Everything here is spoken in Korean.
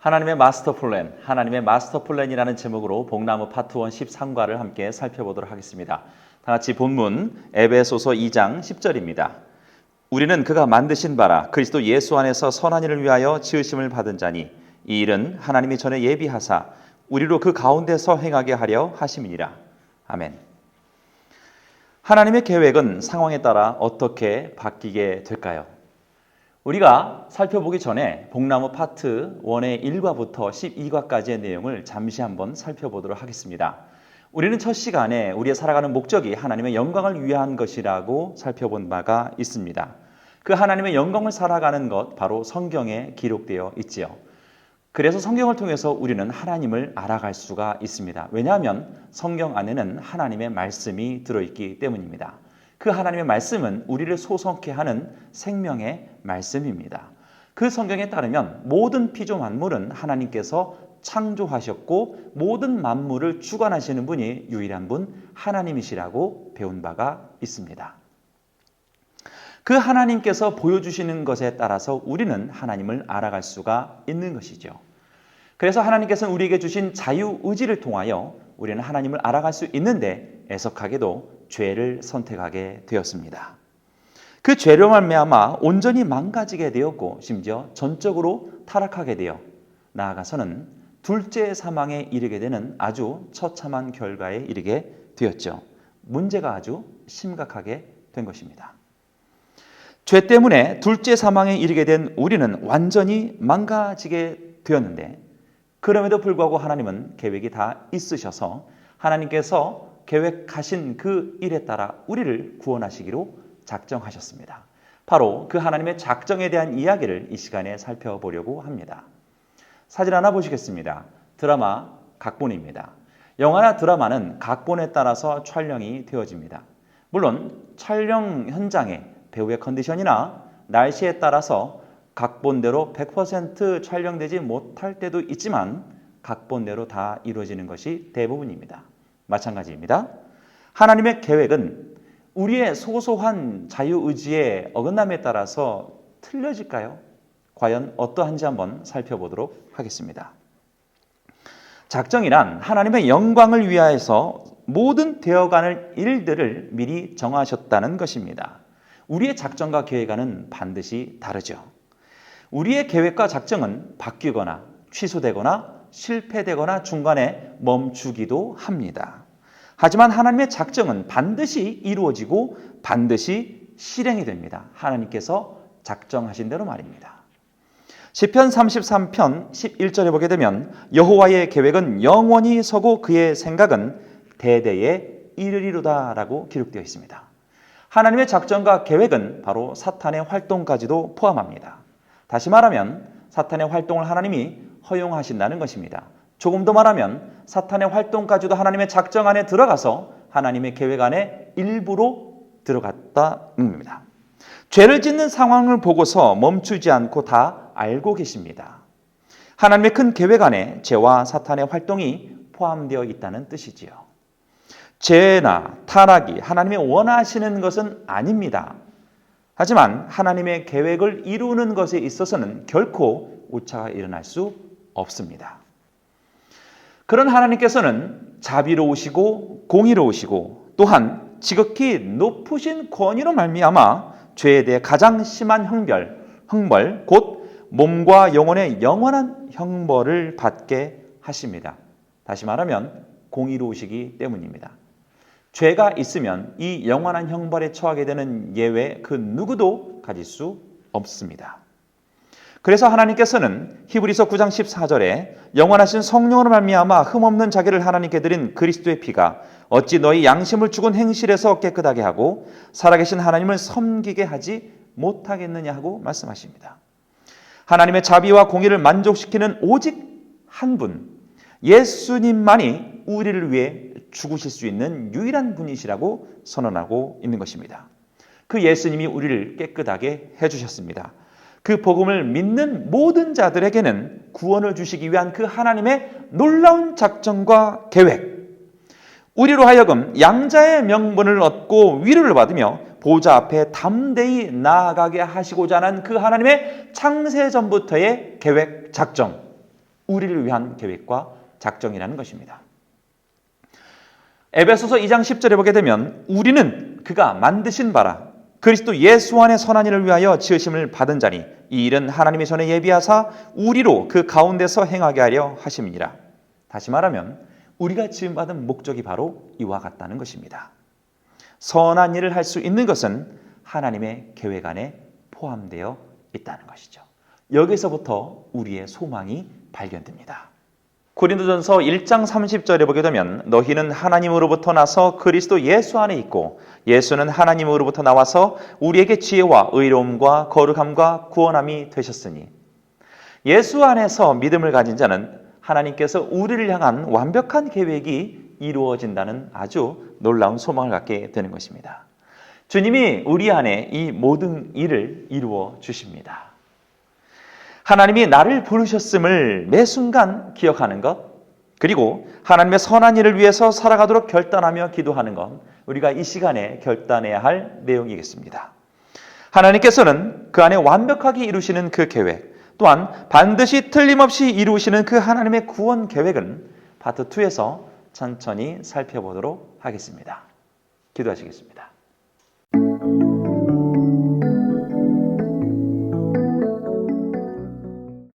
하나님의 마스터 플랜, 하나님의 마스터 플랜이라는 제목으로 복나무 파트 1 13과를 함께 살펴보도록 하겠습니다. 다 같이 본문 에베소서 2장 10절입니다. 우리는 그가 만드신 바라 그리스도 예수 안에서 선한 일을 위하여 지으심을 받은 자니 이 일은 하나님이 전에 예비하사 우리로 그 가운데서 행하게 하려 하심이니라. 아멘. 하나님의 계획은 상황에 따라 어떻게 바뀌게 될까요? 우리가 살펴보기 전에 복나무 파트 1의 1과부터 12과까지의 내용을 잠시 한번 살펴보도록 하겠습니다. 우리는 첫 시간에 우리의 살아가는 목적이 하나님의 영광을 위한 것이라고 살펴본 바가 있습니다. 그 하나님의 영광을 살아가는 것 바로 성경에 기록되어 있지요. 그래서 성경을 통해서 우리는 하나님을 알아갈 수가 있습니다. 왜냐하면 성경 안에는 하나님의 말씀이 들어있기 때문입니다. 그 하나님의 말씀은 우리를 소성케 하는 생명의 말씀입니다. 그 성경에 따르면 모든 피조 만물은 하나님께서 창조하셨고 모든 만물을 주관하시는 분이 유일한 분 하나님이시라고 배운 바가 있습니다. 그 하나님께서 보여주시는 것에 따라서 우리는 하나님을 알아갈 수가 있는 것이죠. 그래서 하나님께서는 우리에게 주신 자유의지를 통하여 우리는 하나님을 알아갈 수 있는데 애석하게도 죄를 선택하게 되었습니다. 그 죄로 말미암아 온전히 망가지게 되었고 심지어 전적으로 타락하게 되어 나아가서는 둘째 사망에 이르게 되는 아주 처참한 결과에 이르게 되었죠. 문제가 아주 심각하게 된 것입니다. 죄 때문에 둘째 사망에 이르게 된 우리는 완전히 망가지게 되었는데 그럼에도 불구하고 하나님은 계획이 다 있으셔서 하나님께서 계획하신 그 일에 따라 우리를 구원하시기로 작정하셨습니다. 바로 그 하나님의 작정에 대한 이야기를 이 시간에 살펴보려고 합니다. 사진 하나 보시겠습니다. 드라마 각본입니다. 영화나 드라마는 각본에 따라서 촬영이 되어집니다. 물론 촬영 현장의 배우의 컨디션이나 날씨에 따라서 각본대로 100% 촬영되지 못할 때도 있지만 각본대로 다 이루어지는 것이 대부분입니다. 마찬가지입니다. 하나님의 계획은 우리의 소소한 자유의지의 어긋남에 따라서 틀려질까요? 과연 어떠한지 한번 살펴보도록 하겠습니다. 작정이란 하나님의 영광을 위하여서 모든 되어가는 일들을 미리 정하셨다는 것입니다. 우리의 작정과 계획과는 반드시 다르죠. 우리의 계획과 작정은 바뀌거나 취소되거나 실패되거나 중간에 멈추기도 합니다. 하지만 하나님의 작정은 반드시 이루어지고 반드시 실행이 됩니다. 하나님께서 작정하신 대로 말입니다. 시편 33편 11절에 보게 되면 여호와의 계획은 영원히 서고 그의 생각은 대대에 이르리로다 라고 기록되어 있습니다. 하나님의 작정과 계획은 바로 사탄의 활동까지도 포함합니다. 다시 말하면 사탄의 활동을 하나님이 허용하신다는 것입니다. 조금 더 말하면 사탄의 활동까지도 하나님의 작정 안에 들어가서 하나님의 계획 안에 일부로 들어갔다는 겁니다. 죄를 짓는 상황을 보고서 멈추지 않고 다 알고 계십니다. 하나님의 큰 계획 안에 죄와 사탄의 활동이 포함되어 있다는 뜻이지요. 죄나 타락이 하나님이 원하시는 것은 아닙니다. 하지만 하나님의 계획을 이루는 것에 있어서는 결코 오차가 일어날 수 없습니다. 그런 하나님께서는 자비로우시고 공의로우시고 또한 지극히 높으신 권위로 말미암아 죄에 대해 가장 심한 형벌 곧 몸과 영혼의 영원한 형벌을 받게 하십니다. 다시 말하면 공의로우시기 때문입니다. 죄가 있으면 이 영원한 형벌에 처하게 되는 예외 그 누구도 가질 수 없습니다. 그래서 하나님께서는 히브리서 9장 14절에 영원하신 성령으로 말미암아 흠없는 자기를 하나님께 드린 그리스도의 피가 어찌 너희 양심을 죽은 행실에서 깨끗하게 하고 살아계신 하나님을 섬기게 하지 못하겠느냐 하고 말씀하십니다. 하나님의 자비와 공의를 만족시키는 오직 한 분, 예수님만이 우리를 위해 죽으실 수 있는 유일한 분이시라고 선언하고 있는 것입니다. 그 예수님이 우리를 깨끗하게 해주셨습니다. 그 복음을 믿는 모든 자들에게는 구원을 주시기 위한 그 하나님의 놀라운 작정과 계획, 우리로 하여금 양자의 명분을 얻고 위로를 받으며 보좌 앞에 담대히 나아가게 하시고자 하는 그 하나님의 창세전부터의 계획, 작정, 우리를 위한 계획과 작정이라는 것입니다. 에베소서 2장 10절에 보게 되면 우리는 그가 만드신 바라 그리스도 예수 안에 선한 일을 위하여 지으심을 받은 자니 이 일은 하나님이 전에 예비하사 우리로 그 가운데서 행하게 하려 하심이니라. 다시 말하면 우리가 지음받은 목적이 바로 이와 같다는 것입니다. 선한 일을 할 수 있는 것은 하나님의 계획 안에 포함되어 있다는 것이죠. 여기서부터 우리의 소망이 발견됩니다. 고린도전서 1장 30절에 보게 되면 너희는 하나님으로부터 나서 그리스도 예수 안에 있고 예수는 하나님으로부터 나와서 우리에게 지혜와 의로움과 거룩함과 구원함이 되셨으니 예수 안에서 믿음을 가진 자는 하나님께서 우리를 향한 완벽한 계획이 이루어진다는 아주 놀라운 소망을 갖게 되는 것입니다. 주님이 우리 안에 이 모든 일을 이루어 주십니다. 하나님이 나를 부르셨음을 매 순간 기억하는 것, 그리고 하나님의 선한 일을 위해서 살아가도록 결단하며 기도하는 것, 우리가 이 시간에 결단해야 할 내용이겠습니다. 하나님께서는 그 안에 완벽하게 이루시는 그 계획, 또한 반드시 틀림없이 이루시는 그 하나님의 구원 계획은 파트 2에서 천천히 살펴보도록 하겠습니다. 기도하시겠습니다.